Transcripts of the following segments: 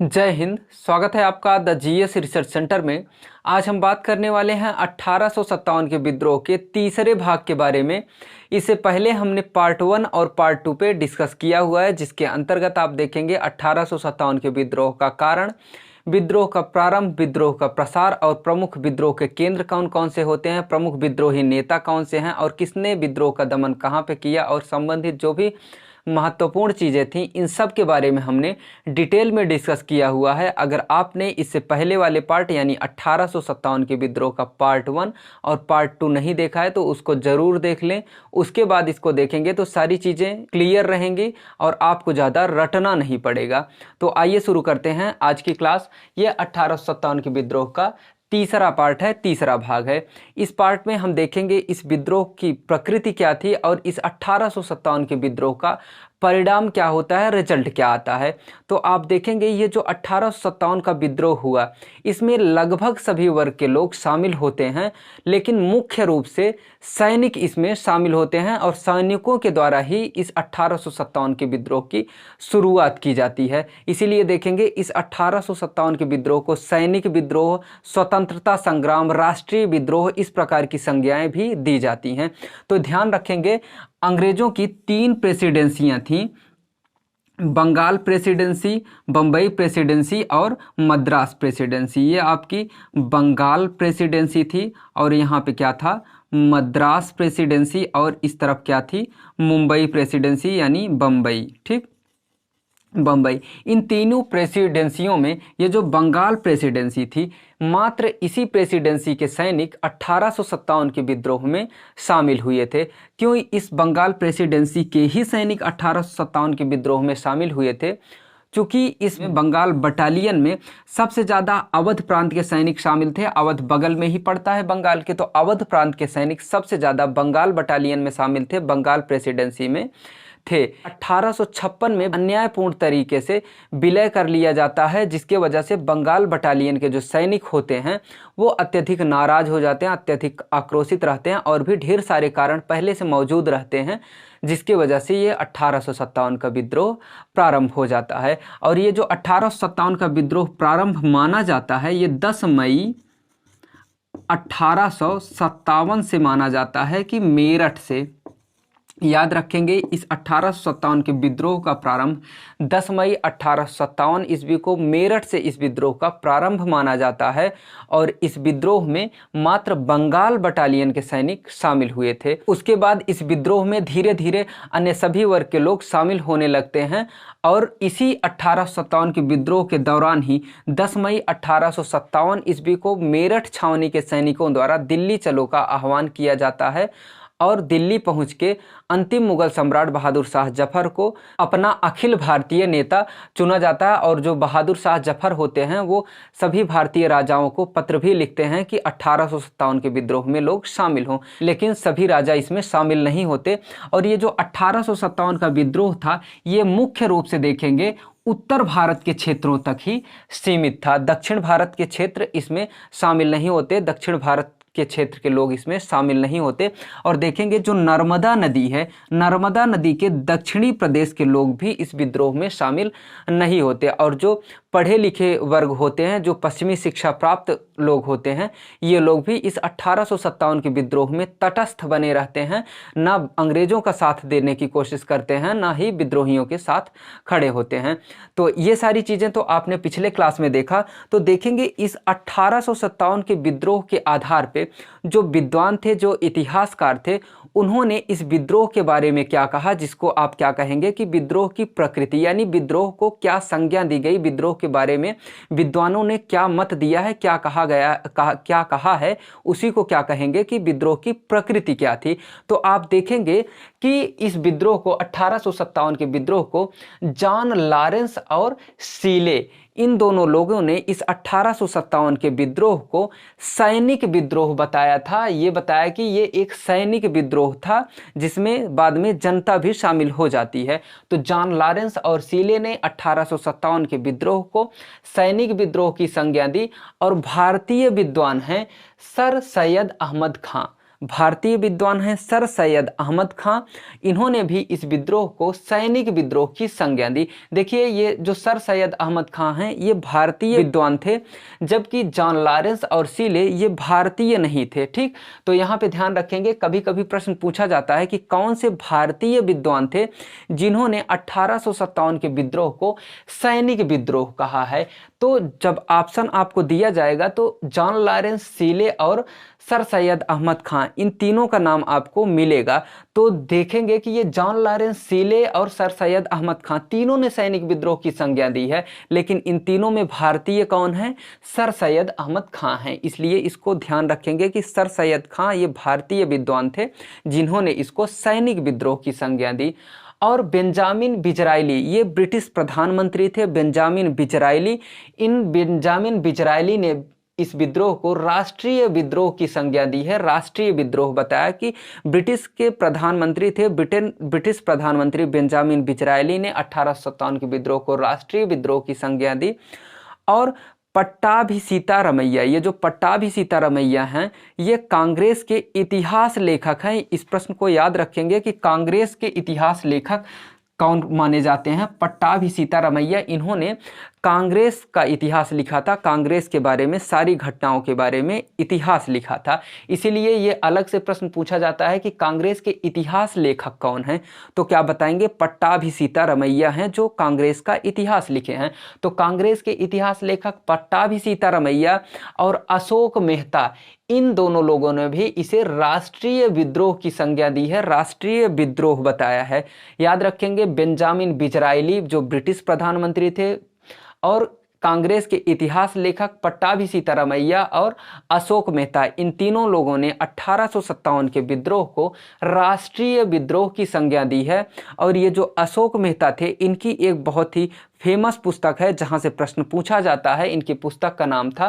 जय हिंद। स्वागत है आपका द जीएस रिसर्च सेंटर में। आज हम बात करने वाले हैं 1857 के विद्रोह के तीसरे भाग के बारे में। इससे पहले हमने पार्ट 1 और पार्ट 2 पे डिस्कस किया हुआ है, जिसके अंतर्गत आप देखेंगे 1857 के विद्रोह का कारण, विद्रोह का प्रारंभ, विद्रोह का प्रसार और प्रमुख विद्रोह के केंद्र कौन कौन से होते हैं, प्रमुख विद्रोही नेता कौन से हैं और किसने विद्रोह का दमन कहाँ पे किया और संबंधित जो भी महत्वपूर्ण चीज़ें थीं, इन सब के बारे में हमने डिटेल में डिस्कस किया हुआ है। अगर आपने इससे पहले वाले पार्ट यानी 1857 के विद्रोह का पार्ट 1 और पार्ट 2 नहीं देखा है तो उसको ज़रूर देख लें। उसके बाद इसको देखेंगे तो सारी चीज़ें क्लियर रहेंगी और आपको ज़्यादा रटना नहीं पड़ेगा। तो आइए शुरू करते हैं आज की क्लास। ये 1857 के विद्रोह का तीसरा पार्ट है, तीसरा भाग है। इस पार्ट में हम देखेंगे इस विद्रोह की प्रकृति क्या थी और इस 1857 के विद्रोह का परिणाम क्या होता है, रिजल्ट क्या आता है। तो आप देखेंगे ये जो 1857 का विद्रोह हुआ, इसमें लगभग सभी वर्ग के लोग शामिल होते हैं, लेकिन मुख्य रूप से सैनिक इसमें शामिल होते हैं और सैनिकों के द्वारा ही इस 1857 के विद्रोह की शुरुआत की जाती है। इसीलिए देखेंगे इस 1857 के विद्रोह को सैनिक विद्रोह, स्वतंत्रता संग्राम, राष्ट्रीय विद्रोह, इस प्रकार की संज्ञाएं भी दी जाती हैं। तो ध्यान रखेंगे अंग्रेजों की 3 प्रेसिडेंसियां थीं, बंगाल प्रेसिडेंसी, बम्बई प्रेसिडेंसी और मद्रास प्रेसिडेंसी। ये आपकी बंगाल प्रेसिडेंसी थी और यहाँ पे क्या था, मद्रास प्रेसिडेंसी, और इस तरफ क्या थी, मुंबई प्रेसिडेंसी यानी बम्बई। ठीक, बम्बई। इन तीनों प्रेसिडेंसियों में ये जो बंगाल प्रेसिडेंसी थी, मात्र इसी प्रेसिडेंसी के सैनिक 1857 के विद्रोह में शामिल हुए थे। क्यों इस बंगाल प्रेसिडेंसी के ही सैनिक 1857 के विद्रोह में शामिल हुए थे? चूँकि इसमें बंगाल बटालियन में सबसे ज़्यादा अवध प्रांत के सैनिक शामिल थे। अवध बगल में ही पड़ता है बंगाल के, तो अवध प्रांत के सैनिक सबसे ज़्यादा बंगाल बटालियन में शामिल थे, बंगाल प्रेसिडेंसी में थे। 1856 में अन्यायपूर्ण तरीके से विलय कर लिया जाता है, जिसके वजह से बंगाल बटालियन के जो सैनिक होते हैं वो अत्यधिक नाराज हो जाते हैं, अत्यधिक आक्रोशित रहते हैं और भी ढेर सारे कारण पहले से मौजूद रहते हैं, जिसकी वजह से ये 1857 का विद्रोह प्रारंभ हो जाता है। और ये जो 1857 का विद्रोह प्रारंभ माना जाता है, ये 10 मई 1857 से माना जाता है कि मेरठ से। याद रखेंगे इस 1857 के विद्रोह का प्रारंभ 10 मई 1857 ईस्वी को मेरठ से इस विद्रोह का प्रारंभ माना जाता है। और इस विद्रोह में मात्र बंगाल बटालियन के सैनिक शामिल हुए थे। उसके बाद इस विद्रोह में धीरे धीरे अन्य सभी वर्ग के लोग शामिल होने लगते हैं और इसी 1857 के विद्रोह के दौरान ही 10 मई 1857 ईस्वी को मेरठ छावनी के सैनिकों द्वारा दिल्ली चलो का आह्वान किया जाता है और दिल्ली पहुंच के अंतिम मुगल सम्राट बहादुर शाह जफर को अपना अखिल भारतीय नेता चुना जाता है। और जो बहादुर शाह जफर होते हैं वो सभी भारतीय राजाओं को पत्र भी लिखते हैं कि 1857 के विद्रोह में लोग शामिल हों, लेकिन सभी राजा इसमें शामिल नहीं होते। और ये जो 1857 का विद्रोह था, ये मुख्य रूप से देखेंगे उत्तर भारत के क्षेत्रों तक ही सीमित था। दक्षिण भारत के क्षेत्र इसमें शामिल नहीं होते, दक्षिण भारत के क्षेत्र के लोग इसमें शामिल नहीं होते। और देखेंगे जो नर्मदा नदी है, नर्मदा नदी के दक्षिणी प्रदेश के लोग भी इस विद्रोह में शामिल नहीं होते। और जो पढ़े लिखे वर्ग होते हैं, जो पश्चिमी शिक्षा प्राप्त लोग होते हैं, ये लोग भी इस 1857 के विद्रोह में तटस्थ बने रहते हैं, ना अंग्रेजों का साथ देने की कोशिश करते हैं, ना ही विद्रोहियों के साथ खड़े होते हैं। तो ये सारी चीज़ें तो आपने पिछले क्लास में देखा। तो देखेंगे इस 1857 के विद्रोह के आधार पे जो विद्वान थे, जो इतिहासकार थे, उन्होंने इस विद्रोह के बारे में क्या कहा, जिसको आप क्या कहेंगे कि विद्रोह की प्रकृति, यानी विद्रोह को क्या संज्ञा दी गई, विद्रोह के बारे में विद्वानों ने क्या मत दिया है, क्या कहा गया, क्या कहा है, उसी को क्या कहेंगे कि विद्रोह की प्रकृति क्या थी। तो आप देखेंगे कि इस विद्रोह को, 1857 के विद्रोह को जॉन लॉरेंस और सीले, इन दोनों लोगों ने इस 1857 के विद्रोह को सैनिक विद्रोह बताया था। ये बताया कि ये एक सैनिक विद्रोह था जिसमें बाद में जनता भी शामिल हो जाती है। तो जॉन लॉरेंस और सीले ने 1857 के विद्रोह को सैनिक विद्रोह की संज्ञा दी। और भारतीय विद्वान हैं सर सैयद अहमद खां, भारतीय विद्वान हैं सर सैयद अहमद खां। इन्होंने भी इस विद्रोह को सैनिक विद्रोह की संज्ञा दी। देखिए, ये जो सर सैयद अहमद खां हैं ये भारतीय विद्वान थे, जबकि जॉन लॉरेंस और सीले ये भारतीय नहीं थे। ठीक, तो यहाँ पे ध्यान रखेंगे, कभी कभी प्रश्न पूछा जाता है कि कौन से भारतीय विद्वान थे जिन्होंने 1857 के विद्रोह को सैनिक विद्रोह कहा है। तो जब ऑप्शन आपको दिया जाएगा तो जॉन लॉरेंस, सीले और सर सैयद अहमद खां, इन तीनों का नाम आपको मिलेगा। तो देखेंगे कि ये जॉन लॉरेंस, सीले और सर सैयद अहमद खां तीनों ने सैनिक विद्रोह की संज्ञा दी है, लेकिन इन तीनों में भारतीय कौन है? सर सैयद अहमद खां हैं। इसलिए इसको ध्यान रखेंगे कि सर सैयद खां ये भारतीय विद्वान थे जिन्होंने इसको सैनिक विद्रोह की संज्ञा दी। और बेंजामिन डिज़रायली, ये ब्रिटिश प्रधानमंत्री थे, बेंजामिन डिज़रायली। इन बेंजामिन डिज़रायली ने इस विद्रोह को राष्ट्रीय विद्रोह की संज्ञा दी है। राष्ट्रीय विद्रोह बताया कि ब्रिटिश के प्रधानमंत्री थे, ब्रिटिश प्रधानमंत्री बेंजामिन डिज़रायली ने 1857 के विद्रोह को राष्ट्रीय विद्रोह की संज्ञा दी। और पट्टाभी सीतारमैया, ये जो पट्टाभी सीतारमैया हैं ये कांग्रेस के इतिहास लेखक हैं। इस प्रश्न को याद रखेंगे कि कांग्रेस के इतिहास लेखक कौन माने जाते हैं? पट्टाभी सीतारमैया। इन्होंने कांग्रेस का इतिहास लिखा था, कांग्रेस के बारे में, सारी घटनाओं के बारे में इतिहास लिखा था। इसीलिए ये अलग से प्रश्न पूछा जाता है कि कांग्रेस के इतिहास लेखक कौन हैं, तो क्या बताएंगे? पट्टाभी सीतारमैया हैं जो कांग्रेस का इतिहास लिखे हैं। तो कांग्रेस के इतिहास लेखक पट्टाभी सीतारमैया और अशोक मेहता, इन दोनों लोगों ने भी इसे राष्ट्रीय विद्रोह की संज्ञा दी है, राष्ट्रीय विद्रोह बताया है। याद रखेंगे, बेंजामिन डिज़रायली जो ब्रिटिश प्रधानमंत्री थे और कांग्रेस के इतिहास लेखक पट्टाभी सीतारमैया और अशोक मेहता, इन तीनों लोगों ने 1857 के विद्रोह को राष्ट्रीय विद्रोह की संज्ञा दी है। और ये जो अशोक मेहता थे, इनकी एक बहुत ही फेमस पुस्तक है जहां से प्रश्न पूछा जाता है। इनकी पुस्तक का नाम था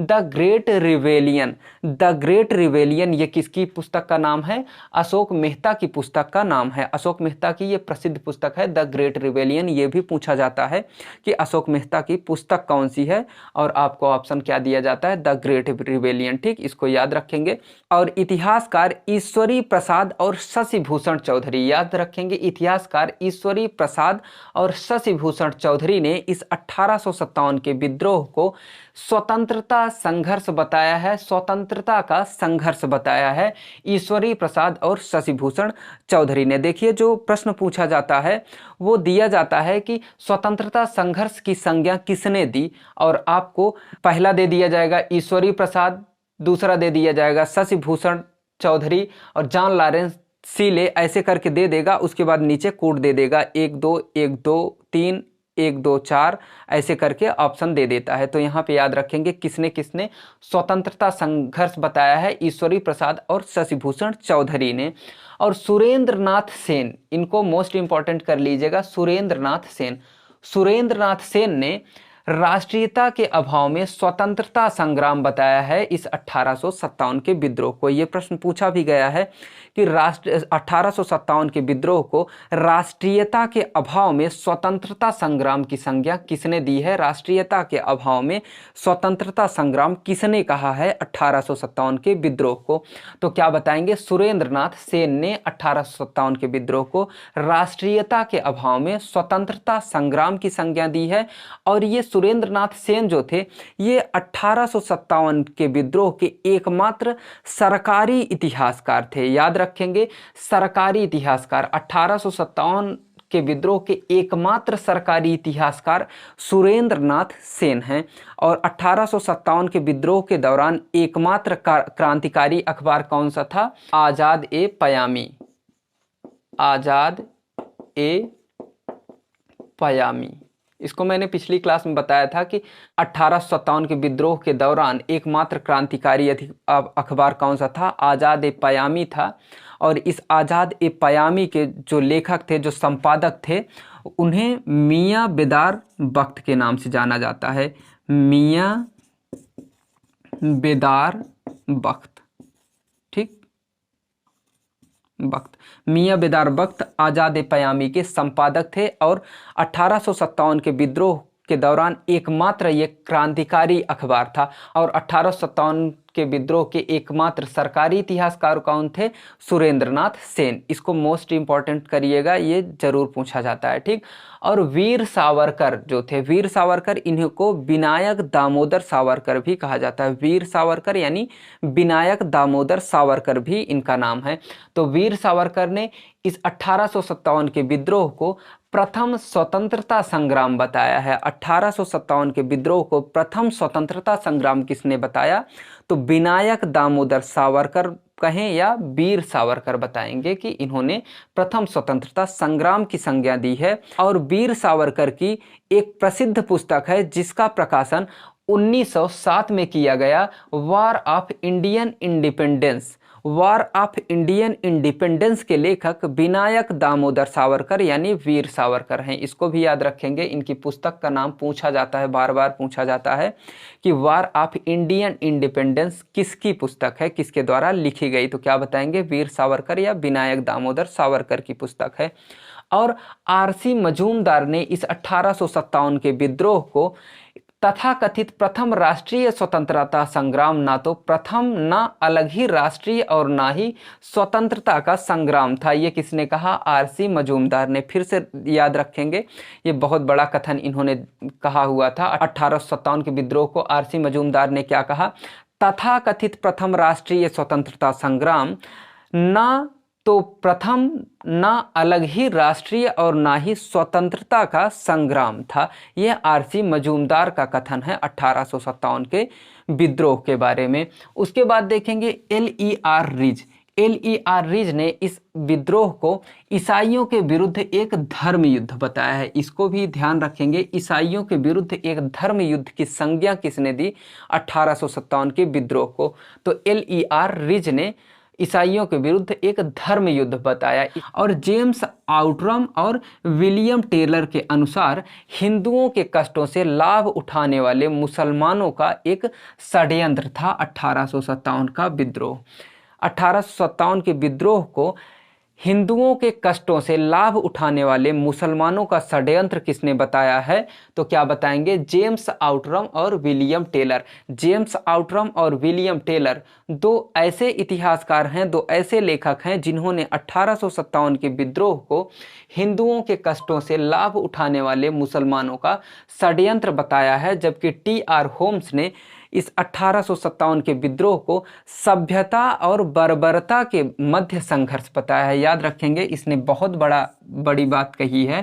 the great rebellion. The great rebellion, ये किसकी पुस्तक का नाम है? अशोक मेहता की पुस्तक का नाम है। अशोक मेहता की ये प्रसिद्ध पुस्तक है द ग्रेट रिवेलियन। ये भी पूछा जाता है कि अशोक मेहता की पुस्तक कौन सी है, और आपको ऑप्शन क्या दिया जाता है? The great rebellion. ठीक, इसको याद रखेंगे। और इतिहासकार ईश्वरी प्रसाद और शशि भूषण चौधरी, याद रखेंगे, इतिहासकार ईश्वरी प्रसाद और शशि भूषण चौधरी ने इस 1857 के विद्रोह को स्वतंत्रता संघर्ष बताया है, स्वतंत्रता का संघर्ष बताया है ईश्वरी प्रसाद और शशि भूषण चौधरी ने। देखिए, जो प्रश्न पूछा जाता है वो दिया जाता है कि स्वतंत्रता संघर्ष की संज्ञा किसने दी, और आपको पहला दे दिया जाएगा ईश्वरी प्रसाद, दूसरा दे दिया जाएगा शशि भूषण चौधरी, और जॉन लॉरेंस, सीले, ऐसे करके दे देगा। उसके बाद नीचे कोड दे देगा 1 2 1 2 3 1 2 4, ऐसे करके ऑप्शन दे देता है। तो यहाँ पे याद रखेंगे किसने किसने स्वतंत्रता संघर्ष बताया है? ईश्वरी प्रसाद और शशि भूषण चौधरी ने। और सुरेंद्र नाथ सेन, इनको मोस्ट इंपॉर्टेंट कर लीजिएगा, सुरेंद्र नाथ सेन। सुरेंद्र नाथ सेन ने राष्ट्रीयता के अभाव में स्वतंत्रता संग्राम बताया है इस 1857 के विद्रोह को। ये प्रश्न पूछा भी गया है कि 1857 के विद्रोह को राष्ट्रीयता के अभाव में स्वतंत्रता संग्राम की संज्ञा किसने दी है? राष्ट्रीयता के अभाव में स्वतंत्रता संग्राम किसने कहा है 1857 के विद्रोह को? तो क्या बताएंगे? सुरेंद्र नाथ सेन ने 1857 के विद्रोह को राष्ट्रीयता के अभाव में स्वतंत्रता संग्राम की संज्ञा दी है। और ये सुरेंद्र नाथ सेन जो थे, ये 1857 के विद्रोह के एकमात्र सरकारी इतिहासकार थे। याद रखेंगे, सरकारी इतिहासकार। 1857 के विद्रोह के एकमात्र सरकारी इतिहासकार सुरेंद्र नाथ सेन हैं। और 1857 के विद्रोह के दौरान एकमात्र क्रांतिकारी अखबार कौन सा था? आजाद ए पयामी। आजाद ए पयामी। इसको मैंने पिछली क्लास में बताया था कि 1857 के विद्रोह के दौरान एकमात्र क्रांतिकारी अखबार कौन सा था? आज़ाद ए पयामी था। और इस आज़ाद ए पयामी के जो लेखक थे, जो संपादक थे, उन्हें मियाँ बेदार बख्त के नाम से जाना जाता है। मियाँ बेदार बख्त। ठीक, बख्त, मियाँ बेदार बख्त आज़ाद ए पयामी के संपादक थे। और 1857 के विद्रोह के दौरान एकमात्र ये क्रांतिकारी अखबार था। और 1857 के विद्रोह के एकमात्र सरकारी इतिहासकार कौन थे? सुरेंद्रनाथ सेन। इसको मोस्ट इंपॉर्टेंट करिएगा, ये जरूर पूछा जाता है, ठीक। और वीर सावरकर जो थे, वीर सावरकर, इन्हीं को विनायक दामोदर सावरकर भी कहा जाता है। वीर सावरकर यानी विनायक दामोदर सावरकर भी इनका नाम है। तो वीर सावरकर ने इस 1857 के विद्रोह को प्रथम स्वतंत्रता संग्राम बताया है। 1857 के विद्रोह को प्रथम स्वतंत्रता संग्राम किसने बताया? तो विनायक दामोदर सावरकर कहें या वीर सावरकर बताएंगे कि इन्होंने प्रथम स्वतंत्रता संग्राम की संज्ञा दी है। और वीर सावरकर की एक प्रसिद्ध पुस्तक है जिसका प्रकाशन 1907 में किया गया, war of Indian independence. War of Indian independence के लेखक विनायक दामोदर सावरकर यानी वीर सावरकर हैं। इसको भी याद रखेंगे, इनकी पुस्तक का नाम पूछा जाता है, बार बार पूछा जाता है कि वॉर ऑफ इंडियन इंडिपेंडेंस किसकी पुस्तक है, किसके द्वारा लिखी गई? तो क्या बताएंगे? वीर सावरकर या विनायक दामोदर सावरकर की पुस्तक है। और आरसी मजूमदार ने इस 1857 के विद्रोह को तथाकथित प्रथम राष्ट्रीय स्वतंत्रता संग्राम, ना तो प्रथम, ना अलग ही राष्ट्रीय और ना ही स्वतंत्रता का संग्राम था। ये किसने कहा? आरसी मजूमदार ने। फिर से याद रखेंगे, ये बहुत बड़ा कथन इन्होंने कहा हुआ था। 1857 के विद्रोह को आरसी मजूमदार ने क्या कहा? तथाकथित प्रथम राष्ट्रीय स्वतंत्रता संग्राम ना तो प्रथम, ना अलग ही राष्ट्रीय और ना ही स्वतंत्रता का संग्राम था। यह आरसी मजूमदार का कथन है 1857 के विद्रोह के बारे में। उसके बाद देखेंगे LER रिज। LER रिज ने इस विद्रोह को ईसाइयों के विरुद्ध एक धर्म युद्ध बताया है। इसको भी ध्यान रखेंगे, ईसाइयों के विरुद्ध एक धर्म युद्ध की संज्ञा किसने दी? 1857 के विद्रोह को। तो LER रिज ने ईसाइयों के विरुद्ध एक धर्म युद्ध बताया। और जेम्स आउटरम और विलियम टेलर के अनुसार हिंदुओं के कष्टों से लाभ उठाने वाले मुसलमानों का एक षड्यंत्र था 1857 का विद्रोह। 1857 के विद्रोह को हिंदुओं के कष्टों से लाभ उठाने वाले मुसलमानों का षड्यंत्र किसने बताया है? तो क्या बताएंगे? जेम्स आउटरम और विलियम टेलर। जेम्स आउटरम और विलियम टेलर दो ऐसे इतिहासकार हैं, दो ऐसे लेखक हैं जिन्होंने 1857 के विद्रोह को हिंदुओं के कष्टों से लाभ उठाने वाले मुसलमानों का षड्यंत्र बताया है। जबकि TR होम्स ने इस 1857 के विद्रोह को सभ्यता और बर्बरता के मध्य संघर्ष बताया है। याद रखेंगे, इसने बहुत बड़ी बात कही है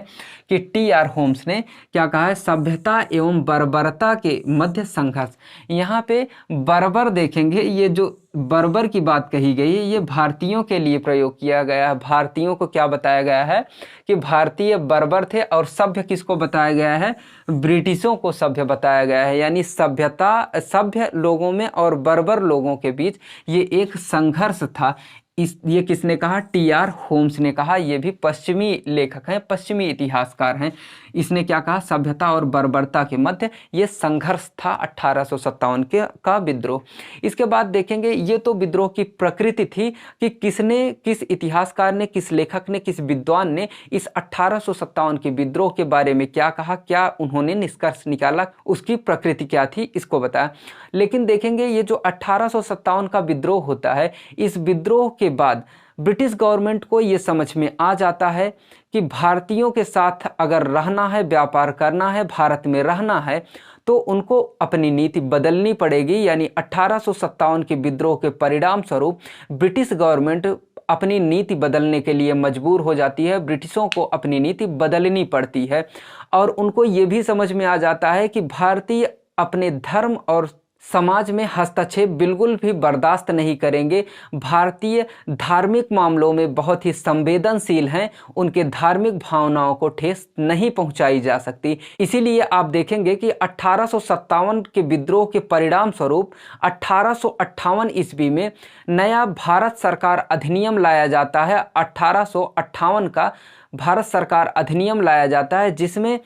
कि TR होम्स ने क्या कहा है? सभ्यता एवं बर्बरता के मध्य संघर्ष। यहाँ पे बर्बर देखेंगे, ये जो बर्बर की बात कही गई है ये भारतीयों के लिए प्रयोग किया गया है। भारतीयों को क्या बताया गया है कि भारतीय बर्बर थे, और सभ्य किसको बताया गया है? ब्रिटिशों को सभ्य बताया गया है। यानी सभ्य लोगों में और बर्बर लोगों के बीच ये एक संघर्ष था। ये किसने कहा? TR होम्स ने कहा। ये भी पश्चिमी लेखक हैं, पश्चिमी इतिहासकार हैं। इसने क्या कहा? सभ्यता और बर्बरता के मध्य ये संघर्ष था 1857 का विद्रोह। इसके बाद देखेंगे, ये तो विद्रोह की प्रकृति थी कि किसने, किस इतिहासकार ने, किस लेखक ने, किस विद्वान ने इस 1857 के विद्रोह के बारे में क्या कहा, क्या उन्होंने निष्कर्ष निकाला, उसकी प्रकृति क्या थी, इसको बताया। लेकिन देखेंगे, ये जो 1857 का विद्रोह होता है, इस विद्रोह के बाद ब्रिटिश गवर्नमेंट को ये समझ में आ जाता है कि भारतीयों के साथ अगर रहना है, व्यापार करना है, भारत में रहना है, तो उनको अपनी नीति बदलनी पड़ेगी। यानी 1857 के विद्रोह के परिणाम स्वरूप ब्रिटिश गवर्नमेंट अपनी नीति बदलने के लिए मजबूर हो जाती है। ब्रिटिशों को अपनी नीति बदलनी पड़ती है, और उनको ये भी समझ में आ जाता है कि भारतीय अपने धर्म और समाज में हस्तक्षेप बिल्कुल भी बर्दाश्त नहीं करेंगे। भारतीय धार्मिक मामलों में बहुत ही संवेदनशील हैं, उनके धार्मिक भावनाओं को ठेस नहीं पहुंचाई जा सकती। इसीलिए आप देखेंगे कि 1857 के विद्रोह के परिणाम स्वरूप 1858 ईस्वी में नया भारत सरकार अधिनियम लाया जाता है। 1858 का भारत सरकार अधिनियम लाया जाता है, जिसमें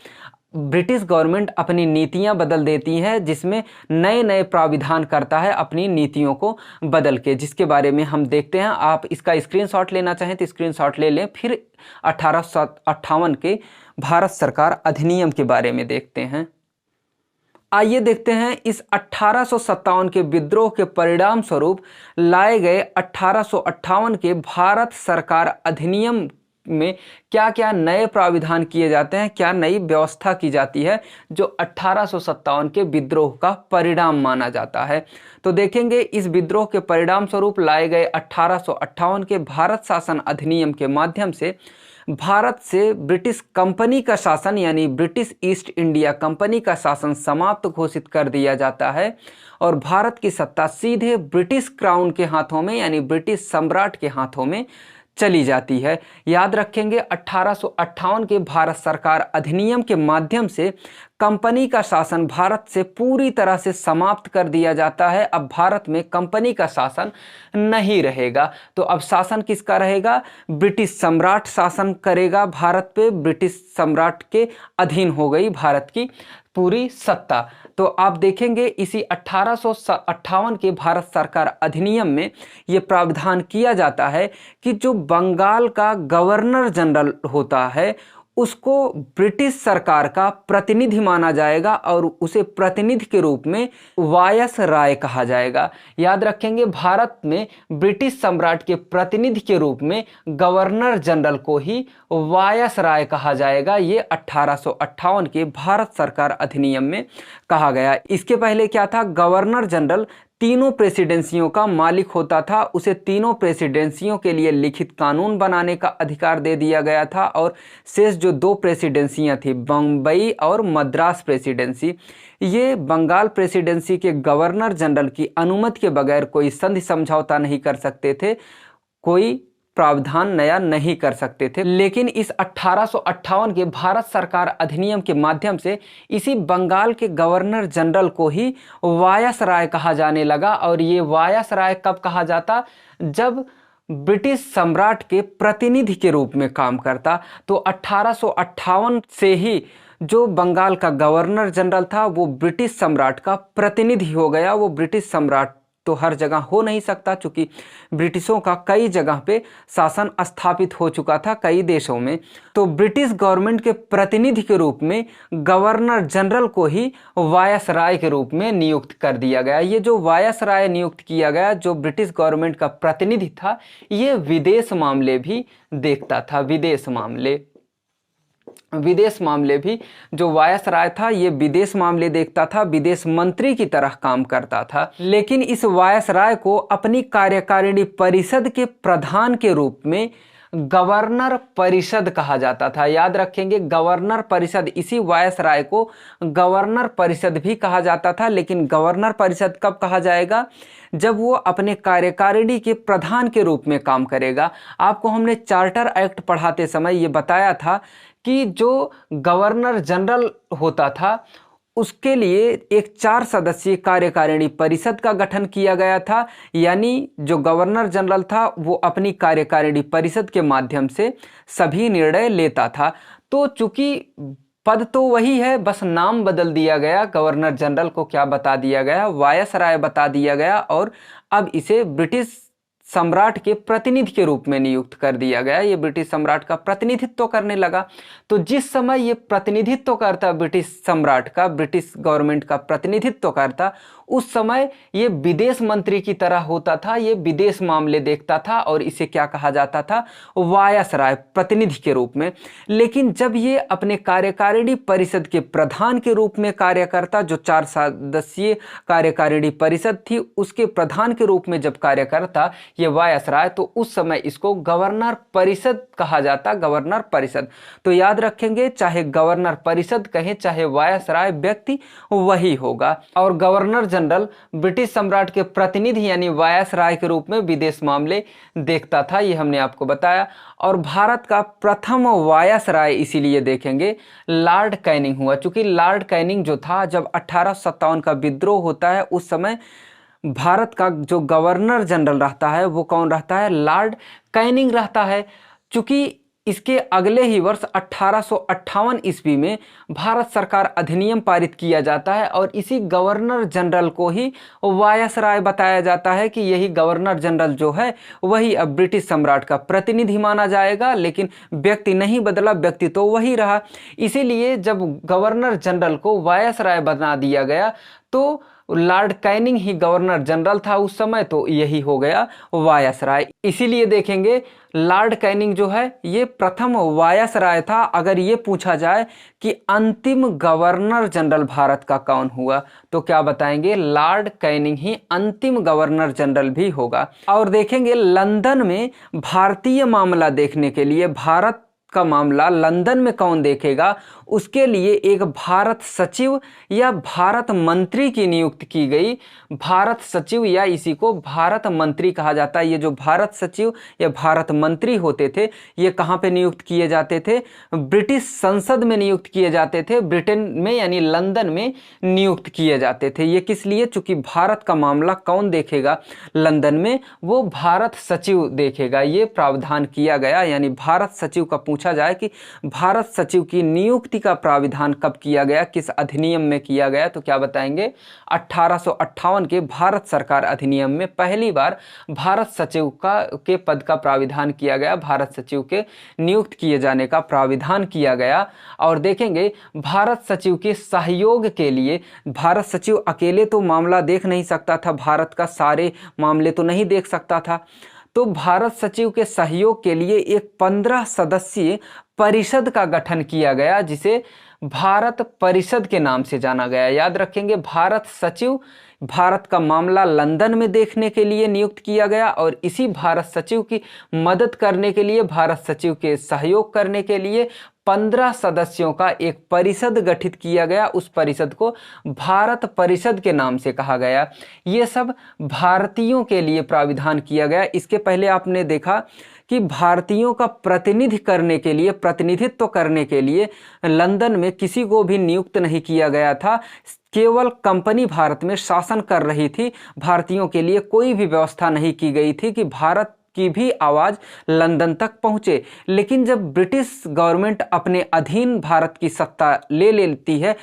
ब्रिटिश गवर्नमेंट अपनी नीतियां बदल देती है, जिसमें नए नए प्राविधान करता है अपनी नीतियों को बदल के, जिसके बारे में हम देखते हैं। आप इसका स्क्रीनशॉट लेना चाहें तो स्क्रीनशॉट ले लें। फिर 1858 के भारत सरकार अधिनियम के बारे में देखते हैं। आइए देखते हैं इस 1857 के विद्रोह के परिणाम स्वरूप लाए गए 1858 के भारत सरकार अधिनियम में क्या क्या नए प्राविधान किए जाते हैं, क्या नई व्यवस्था की जाती है जो 1857 के विद्रोह का परिणाम माना जाता है। तो देखेंगे इस विद्रोह के परिणाम स्वरूप लाए गए 1858 के भारत शासन अधिनियम के माध्यम से भारत से ब्रिटिश कंपनी का शासन यानी ब्रिटिश ईस्ट इंडिया कंपनी का शासन समाप्त घोषित कर दिया जाता है और भारत की सत्ता सीधे ब्रिटिश क्राउन के हाथों में यानी ब्रिटिश सम्राट के हाथों में चली जाती है। याद रखेंगे 1858 के भारत सरकार अधिनियम के माध्यम से कंपनी का शासन भारत से पूरी तरह से समाप्त कर दिया जाता है। अब भारत में कंपनी का शासन नहीं रहेगा। तो अब शासन किसका रहेगा? ब्रिटिश सम्राट शासन करेगा भारत पे। ब्रिटिश सम्राट के अधीन हो गई भारत की पूरी सत्ता। तो आप देखेंगे इसी 1858 के भारत सरकार अधिनियम में ये प्रावधान किया जाता है कि जो बंगाल का गवर्नर जनरल होता है उसको ब्रिटिश सरकार का प्रतिनिधि माना जाएगा और उसे प्रतिनिधि के रूप में वायसराय कहा जाएगा। याद रखेंगे भारत में ब्रिटिश सम्राट के प्रतिनिधि के रूप में गवर्नर जनरल को ही वायसराय कहा जाएगा। ये 1858 के भारत सरकार अधिनियम में कहा गया। इसके पहले क्या था? गवर्नर जनरल तीनों प्रेसिडेंसियों का मालिक होता था। उसे तीनों प्रेसिडेंसियों के लिए लिखित कानून बनाने का अधिकार दे दिया गया था और शेष जो दो प्रेसिडेंसियां थी, बम्बई और मद्रास प्रेसिडेंसी, ये बंगाल प्रेसिडेंसी के गवर्नर जनरल की अनुमति के बगैर कोई संधि समझौता नहीं कर सकते थे, कोई प्रावधान नया नहीं कर सकते थे। लेकिन इस 1858 के भारत सरकार अधिनियम के माध्यम से इसी बंगाल के गवर्नर जनरल को ही वायसराय कहा जाने लगा। और ये वायसराय कब कहा जाता? जब ब्रिटिश सम्राट के प्रतिनिधि के रूप में काम करता। तो 1858 से ही जो बंगाल का गवर्नर जनरल था वो ब्रिटिश सम्राट का प्रतिनिधि हो गया। वो ब्रिटिश सम्राट तो हर जगह हो नहीं सकता, चूंकि ब्रिटिशों का कई जगह पे शासन स्थापित हो चुका था कई देशों में। तो ब्रिटिश गवर्नमेंट के प्रतिनिधि के रूप में गवर्नर जनरल को ही वायसराय के रूप में नियुक्त कर दिया गया। ये जो वायसराय नियुक्त किया गया, जो ब्रिटिश गवर्नमेंट का प्रतिनिधि था, ये विदेश मामले भी देखता था। विदेश मामले भी जो वायसराय था ये विदेश मामले देखता था, विदेश मंत्री की तरह काम करता था। लेकिन इस वायसराय को अपनी कार्यकारिणी परिषद के प्रधान के रूप में गवर्नर परिषद कहा जाता था। याद रखेंगे गवर्नर परिषद, इसी वायसराय को गवर्नर परिषद भी कहा जाता था। लेकिन गवर्नर परिषद कब कहा जाएगा? जब वो अपने कार्यकारिणी के प्रधान के रूप में काम करेगा। आपको हमने चार्टर एक्ट पढ़ाते समय ये बताया था कि जो गवर्नर जनरल होता था उसके लिए एक 4 सदस्यीय कार्यकारिणी परिषद का गठन किया गया था। यानी जो गवर्नर जनरल था वो अपनी कार्यकारिणी परिषद के माध्यम से सभी निर्णय लेता था। तो चूंकि पद तो वही है, बस नाम बदल दिया गया। गवर्नर जनरल को क्या बता दिया गया? वायसराय बता दिया गया और अब इसे ब्रिटिश सम्राट के प्रतिनिधि के रूप में नियुक्त कर दिया गया। ये ब्रिटिश सम्राट का प्रतिनिधित्व करने लगा। तो जिस समय ये प्रतिनिधित्व करता ब्रिटिश सम्राट का, ब्रिटिश गवर्नमेंट का प्रतिनिधित्व करता, उस समय ये विदेश मंत्री की तरह होता था। ये विदेश मामले देखता था और इसे क्या कहा जाता था? वायसराय, प्रतिनिधि के रूप में। लेकिन जब ये अपने कार्यकारिणी परिषद के प्रधान के रूप में कार्य करता, जो 4 सदस्यीय कार्यकारिणी परिषद थी उसके प्रधान के रूप में जब कार्य करता ये वायसराय, तो उस समय इसको गवर्नर परिषद कहा जाता। गवर्नर परिषद। तो याद रखेंगे चाहे गवर्नर परिषद कहें चाहे वायसराय, व्यक्ति वही होगा। और गवर्नर जनरल ब्रिटिश सम्राट के प्रतिनिधि यानी वायसराय के रूप में विदेश मामले देखता था। ये हमने आपको बताया। और भारत का प्रथम वायसराय इसीलिए देखेंगे लॉर्ड कैनिंग हुआ। चूंकि लॉर्ड कैनिंग जो था, जब 1857 का विद्रोह होता है उस समय भारत का जो गवर्नर जनरल रहता है वो कौन रहता है? लॉर्ड कैनिंग रहता है। चूंकि इसके अगले ही वर्ष 1858 ईस्वी में भारत सरकार अधिनियम पारित किया जाता है और इसी गवर्नर जनरल को ही वायसराय बताया जाता है कि यही गवर्नर जनरल जो है वही अब ब्रिटिश सम्राट का प्रतिनिधि माना जाएगा, लेकिन व्यक्ति नहीं बदला, व्यक्ति तो वही रहा। इसीलिए जब गवर्नर जनरल को वायसराय बना दिया गया तो लॉर्ड कैनिंग ही गवर्नर जनरल था उस समय, तो यही हो गया वायसराय। इसीलिए देखेंगे लॉर्ड कैनिंग जो है ये प्रथम वायसराय था। अगर ये पूछा जाए कि अंतिम गवर्नर जनरल भारत का कौन हुआ तो क्या बताएंगे, लॉर्ड कैनिंग ही अंतिम गवर्नर जनरल भी होगा। और देखेंगे लंदन में भारतीय मामला देखने के लिए, भारत का मामला लंदन में कौन देखेगा, उसके लिए एक भारत सचिव या भारत मंत्री की नियुक्ति की गई। भारत सचिव या इसी को भारत मंत्री कहा जाता है। ये जो भारत सचिव या भारत मंत्री होते थे ये कहाँ पे नियुक्त किए जाते थे, ब्रिटिश संसद में नियुक्त किए जाते थे, ब्रिटेन में यानी लंदन में नियुक्त किए जाते थे। ये किस लिए, चूंकि भारत का मामला कौन देखेगा लंदन में, वो भारत सचिव देखेगा। ये प्रावधान किया गया, यानी भारत सचिव का पूछा जाए कि भारत सचिव की नियुक्ति का प्राविधान कब किया गया, किस अधिनियम में किया गया, तो क्या बताएंगे 1858 के भारत सरकार अधिनियम में पहली बार भारत सचिव के पद का प्राविधान किया गया, भारत सचिव के नियुक्त किए जाने का प्राविधान किया गया। और देखेंगे भारत सचिव के सहयोग के लिए, भारत सचिव अकेले तो मामला देख नहीं सकता था, भारत का सारे मामले तो नहीं देख सकता था, तो भारत सचिव के सहयोग के लिए एक 15 सदस्यीय परिषद का गठन किया गया जिसे भारत परिषद के नाम से जाना गया। याद रखेंगे भारत सचिव भारत का मामला लंदन में देखने के लिए नियुक्त किया गया और इसी भारत सचिव की मदद करने के लिए, भारत सचिव के सहयोग करने के लिए 15 सदस्यों का एक परिषद गठित किया गया। उस परिषद को भारत परिषद के नाम से कहा गया। ये सब भारतीयों के लिए प्राविधान किया गया। इसके पहले आपने देखा कि भारतीयों का प्रतिनिधित्व करने के लिए लंदन में किसी को भी नियुक्त नहीं किया गया था। केवल कंपनी भारत में शासन कर रही थी, भारतीयों के लिए कोई भी व्यवस्था नहीं की गई थी कि भारत की भी आवाज़ लंदन तक पहुँचे। लेकिन जब ब्रिटिश गवर्नमेंट अपने अधीन भारत की सत्ता ले लेती है,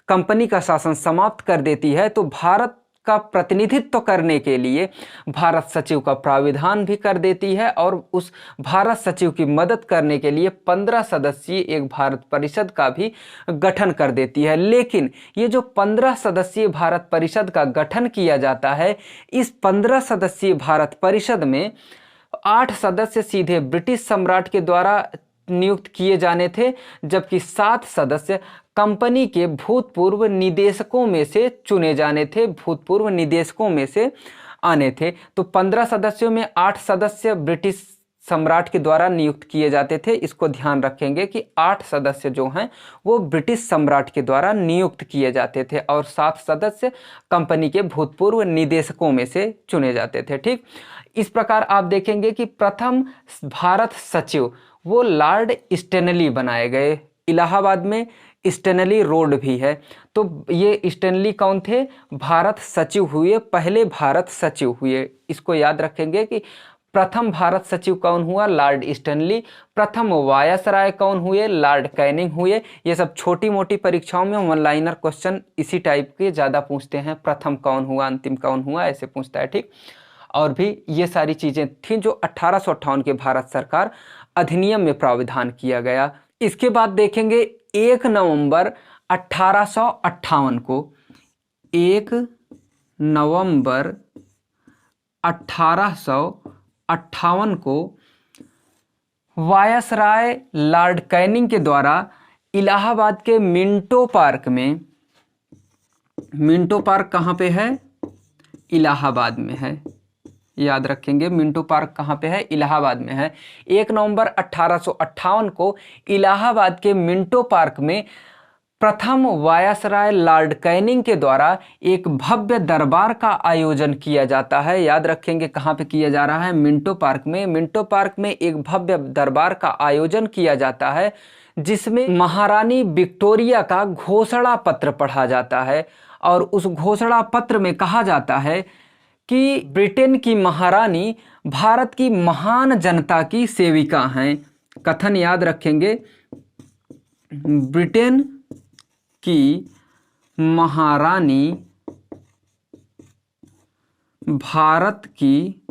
कंपनी का शासन समाप्त कर देती है, तो भारत का प्रतिनिधित्व करने के लिए भारत सचिव का प्राविधान भी कर देती है और उस भारत सचिव की मदद करने के लिए 15 सदस्यीय एक भारत परिषद का भी गठन कर देती है। लेकिन ये जो 15 सदस्यीय भारत परिषद का गठन किया जाता है, इस 15 सदस्यीय भारत परिषद में 8 सदस्य सीधे ब्रिटिश सम्राट के द्वारा नियुक्त किए जाने थे, जबकि 7 सदस्य कंपनी के भूतपूर्व निदेशकों में से चुने जाने थे, भूतपूर्व निदेशकों में से आने थे। तो 15 सदस्यों में 8 सदस्य ब्रिटिश सम्राट के द्वारा नियुक्त किए जाते थे। इसको ध्यान रखेंगे कि 8 सदस्य जो हैं वो ब्रिटिश सम्राट के द्वारा नियुक्त किए जाते थे और 7 सदस्य कंपनी के भूतपूर्व निदेशकों में से चुने जाते थे। ठीक, इस प्रकार आप देखेंगे कि प्रथम भारत सचिव वो लॉर्ड स्टेनली बनाए गए। इलाहाबाद में स्टेनली रोड भी है, तो ये स्टेनली कौन थे, भारत सचिव हुए, पहले भारत सचिव हुए। इसको याद रखेंगे कि प्रथम भारत सचिव कौन हुआ, लॉर्ड स्टेनली। प्रथम वायसराय कौन हुए, लॉर्ड कैनिंग हुए। ये सब छोटी मोटी परीक्षाओं में वन लाइनर क्वेश्चन इसी टाइप के ज़्यादा पूछते हैं, प्रथम कौन हुआ, अंतिम कौन हुआ, ऐसे पूछता है। ठीक, और भी ये सारी चीज़ें थीं जो 1858 के भारत सरकार अधिनियम में प्राविधान किया गया। इसके बाद देखेंगे 1 नवंबर 1858 को, 1 नवंबर 1858 को वायसराय लॉर्ड कैनिंग के द्वारा इलाहाबाद के मिंटो पार्क में, मिंटो पार्क कहाँ पे है, इलाहाबाद में है। याद रखेंगे मिंटो पार्क कहाँ पे है, इलाहाबाद में है। 1 नवंबर 1858 को इलाहाबाद के मिंटो पार्क में प्रथम वायसराय लॉर्ड कैनिंग के द्वारा एक भव्य दरबार का आयोजन किया जाता है। याद रखेंगे कहाँ पे किया जा रहा है, मिंटो पार्क में। मिंटो पार्क में एक भव्य दरबार का आयोजन किया जाता है जिसमें महारानी विक्टोरिया का घोषणा पत्र पढ़ा जाता है और उस घोषणा पत्र में कहा जाता है कि ब्रिटेन की महारानी भारत की महान जनता की सेविका हैं। कथन याद रखेंगे, ब्रिटेन की महारानी भारत की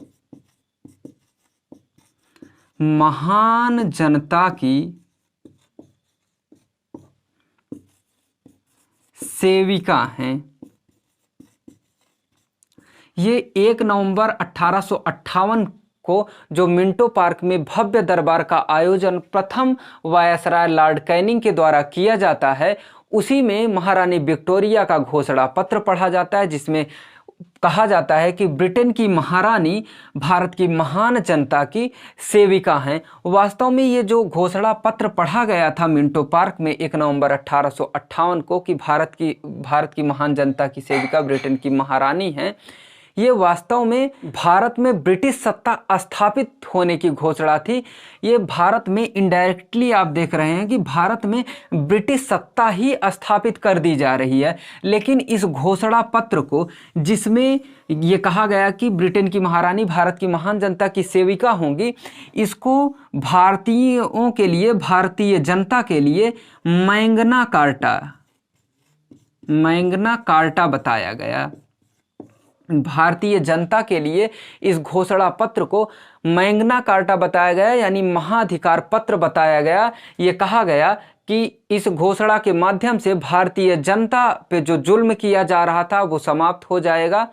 महान जनता की सेविका हैं। ये 1 नवंबर 1858 को जो मिंटो पार्क में भव्य दरबार का आयोजन प्रथम वायसराय लॉर्ड कैनिंग के द्वारा किया जाता है, उसी में महारानी विक्टोरिया का घोषणा पत्र पढ़ा जाता है, जिसमें कहा जाता है कि ब्रिटेन की महारानी भारत की महान जनता की सेविका हैं। वास्तव में ये जो घोषणा पत्र पढ़ा गया था मिंटो पार्क में 1 नवंबर 1858 को कि भारत की महान जनता की सेविका ब्रिटेन की महारानी हैं, ये वास्तव में भारत में ब्रिटिश सत्ता स्थापित होने की घोषणा थी। ये भारत में इनडायरेक्टली आप देख रहे हैं कि भारत में ब्रिटिश सत्ता ही स्थापित कर दी जा रही है। लेकिन इस घोषणा पत्र को, जिसमें ये कहा गया कि ब्रिटेन की महारानी भारत की महान जनता की सेविका होंगी, इसको भारतीयों के लिए, भारतीय जनता के लिए मैग्ना कार्टा बताया गया। भारतीय जनता के लिए इस घोषणा पत्र को मैग्ना कार्टा बताया गया, यानी महाधिकार पत्र बताया गया। ये कहा गया कि इस घोषणा के माध्यम से भारतीय जनता पे जो जुल्म किया जा रहा था वो समाप्त हो जाएगा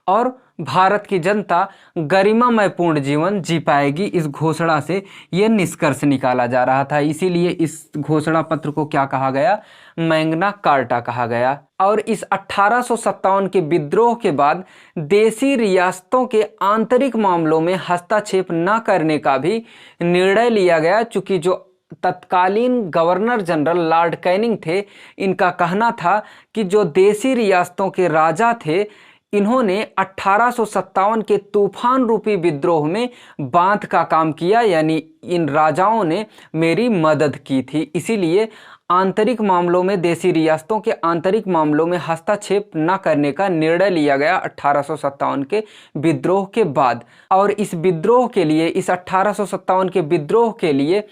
और भारत की जनता गरिमामय पूर्ण जीवन जी पाएगी। इस घोषणा से ये निष्कर्ष निकाला जा रहा था, इसीलिए इस घोषणा पत्र को क्या कहा गया, मैग्ना कार्टा कहा गया। और इस 1857 के विद्रोह के बाद देशी रियासतों के आंतरिक मामलों में हस्तक्षेप न करने का भी निर्णय लिया गया, चूंकि जो तत्कालीन गवर्नर जनरल लॉर्ड कैनिंग थे, इनका कहना था कि जो देशी रियासतों के राजा थे, इन्होंने 1857 के तूफान रूपी विद्रोह में बांध का काम किया, यानी इन राजाओं ने मेरी मदद की थी। इसीलिए आंतरिक मामलों में, देशी रियासतों के आंतरिक मामलों में हस्तक्षेप न करने का निर्णय लिया गया 1857 के विद्रोह के बाद। और इस विद्रोह के लिए, इस 1857 के विद्रोह के लिए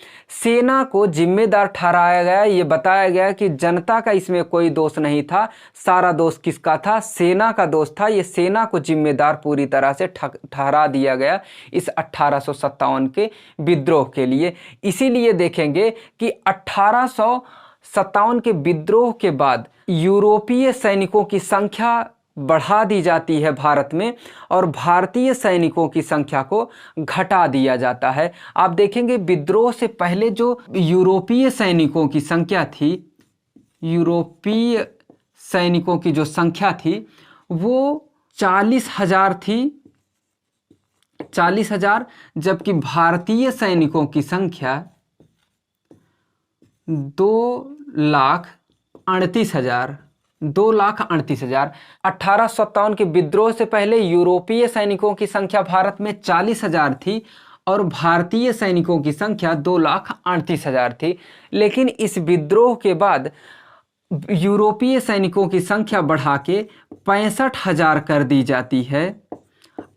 सेना को जिम्मेदार ठहराया गया। ये बताया गया कि जनता का इसमें कोई दोष नहीं था, सारा दोष किसका था, सेना का दोष था। ये सेना को जिम्मेदार पूरी तरह से ठहरा दिया गया इस 1857 के विद्रोह के लिए। इसीलिए देखेंगे कि 1857 के विद्रोह के बाद यूरोपीय सैनिकों की संख्या बढ़ा दी जाती है भारत में, और भारतीय सैनिकों की संख्या को घटा दिया जाता है। आप देखेंगे विद्रोह से पहले जो यूरोपीय सैनिकों की संख्या थी, यूरोपीय सैनिकों की जो संख्या थी वो 40,000 थी, 40,000, जबकि भारतीय सैनिकों की संख्या 2,38,000। 1857 के विद्रोह से पहले यूरोपीय सैनिकों की संख्या भारत में 40,000 थी और भारतीय सैनिकों की संख्या 2,38,000 थी। लेकिन इस विद्रोह के बाद यूरोपीय सैनिकों की संख्या बढ़ा के 65,000 कर दी जाती है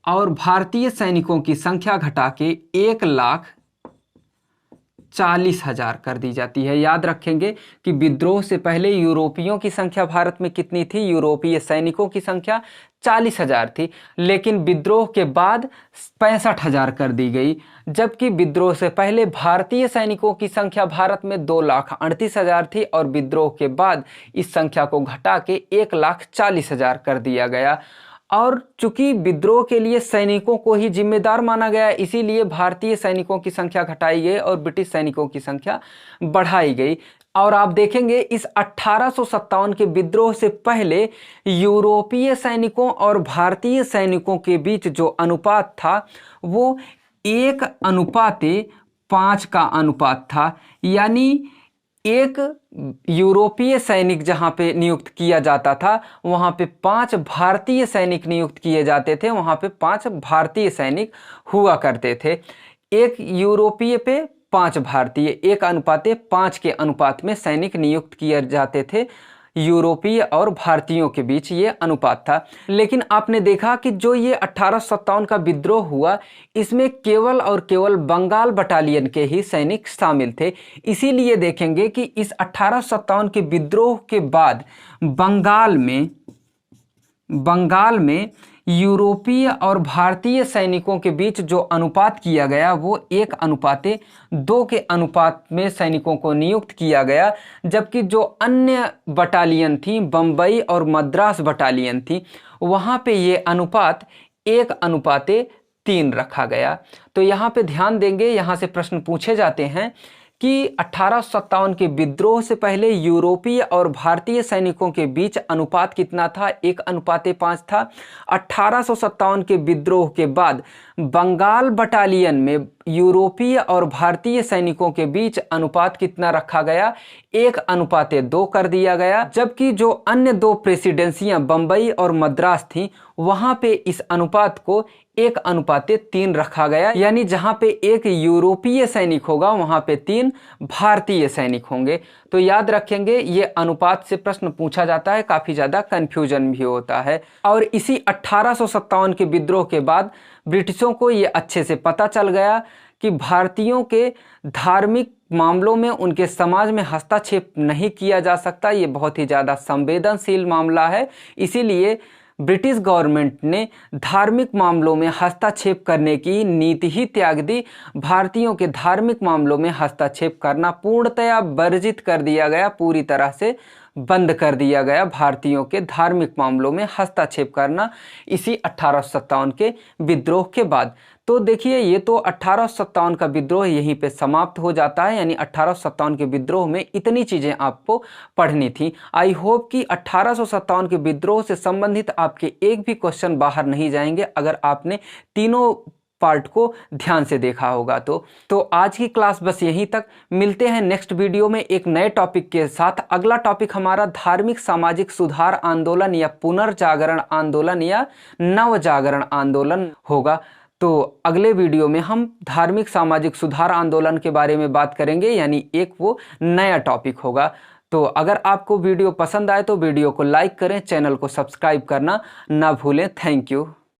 और भारतीय सैनिकों की संख्या घटा के 1,40,000 कर दी जाती है। याद रखेंगे कि विद्रोह से पहले यूरोपियों की संख्या भारत में कितनी थी, यूरोपीय सैनिकों की संख्या 40,000 थी, लेकिन विद्रोह के बाद 65,000 कर दी गई। जबकि विद्रोह से पहले भारतीय सैनिकों की संख्या भारत में 2,38,000 थी और विद्रोह के बाद इस संख्या को घटा के 1,40,000 कर दिया गया। और चूंकि विद्रोह के लिए सैनिकों को ही जिम्मेदार माना गया, इसीलिए भारतीय सैनिकों की संख्या घटाई गई और ब्रिटिश सैनिकों की संख्या बढ़ाई गई। और आप देखेंगे इस 1857 के विद्रोह से पहले यूरोपीय सैनिकों और भारतीय सैनिकों के बीच जो अनुपात था वो 1:5 का अनुपात था। यानी एक यूरोपीय सैनिक जहां पे नियुक्त किया जाता था वहां पे 5 भारतीय सैनिक नियुक्त किए जाते थे, वहां पे 5 भारतीय सैनिक हुआ करते थे। एक यूरोपीय पे 5 भारतीय, 1:5 के अनुपात में सैनिक नियुक्त किए जाते थे यूरोपीय और भारतीयों के बीच ये अनुपात था। लेकिन आपने देखा कि जो ये 1857 का विद्रोह हुआ, इसमें केवल और केवल बंगाल बटालियन के ही सैनिक शामिल थे। इसीलिए देखेंगे कि इस 1857 के विद्रोह के बाद बंगाल में यूरोपीय और भारतीय सैनिकों के बीच जो अनुपात किया गया वो 1:2 के अनुपात में सैनिकों को नियुक्त किया गया। जबकि जो अन्य बटालियन थी, बम्बई और मद्रास बटालियन थी, वहाँ पे ये अनुपात 1:3 रखा गया। तो यहाँ पे ध्यान देंगे, यहाँ से प्रश्न पूछे जाते हैं कि 1857 के विद्रोह से पहले यूरोपीय और भारतीय सैनिकों के बीच अनुपात कितना था? 1:5 था। 1857 के विद्रोह के बाद बंगाल बटालियन में यूरोपीय और भारतीय सैनिकों के बीच अनुपात कितना रखा गया? 1:2 कर दिया गया। जबकि जो अन्य 2 प्रेसिडेंसियां बंबई और मद्रास थीं, वहां पे इस अनुपात को 1:3 रखा गया। यानी जहां पे 1 यूरोपीय सैनिक होगा वहां पे 3 भारतीय सैनिक होंगे। तो याद रखेंगे, ये अनुपात से प्रश्न पूछा जाता है, काफी ज्यादा कंफ्यूजन भी होता है। और इसी 1857 के विद्रोह के बाद ब्रिटिशों को ये अच्छे से पता चल गया कि भारतीयों के धार्मिक मामलों में, उनके समाज में हस्तक्षेप नहीं किया जा सकता। ये बहुत ही ज़्यादा संवेदनशील मामला है। इसीलिए ब्रिटिश गवर्नमेंट ने धार्मिक मामलों में हस्तक्षेप करने की नीति ही त्याग दी। भारतीयों के धार्मिक मामलों में हस्तक्षेप करना पूर्णतया वर्जित कर दिया गया, पूरी तरह से बंद कर दिया गया भारतीयों के धार्मिक मामलों में हस्तक्षेप करना इसी 1857 के विद्रोह के बाद। तो देखिए, ये तो 1857 का विद्रोह यहीं पे समाप्त हो जाता है। यानी 1857 के विद्रोह में इतनी चीज़ें आपको पढ़नी थी। आई होप कि 1857 के विद्रोह से संबंधित आपके एक भी क्वेश्चन बाहर नहीं जाएंगे अगर आपने तीनों पार्ट को ध्यान से देखा होगा। तो आज की क्लास बस यहीं तक। मिलते हैं नेक्स्ट वीडियो में एक नए टॉपिक के साथ। अगला टॉपिक हमारा धार्मिक सामाजिक सुधार आंदोलन या पुनर्जागरण आंदोलन या नवजागरण आंदोलन होगा। तो अगले वीडियो में हम धार्मिक सामाजिक सुधार आंदोलन के बारे में बात करेंगे, यानी एक वो नया टॉपिक होगा। तो अगर आपको वीडियो पसंद आए तो वीडियो को लाइक करें, चैनल को सब्सक्राइब करना ना भूलें। Thank you.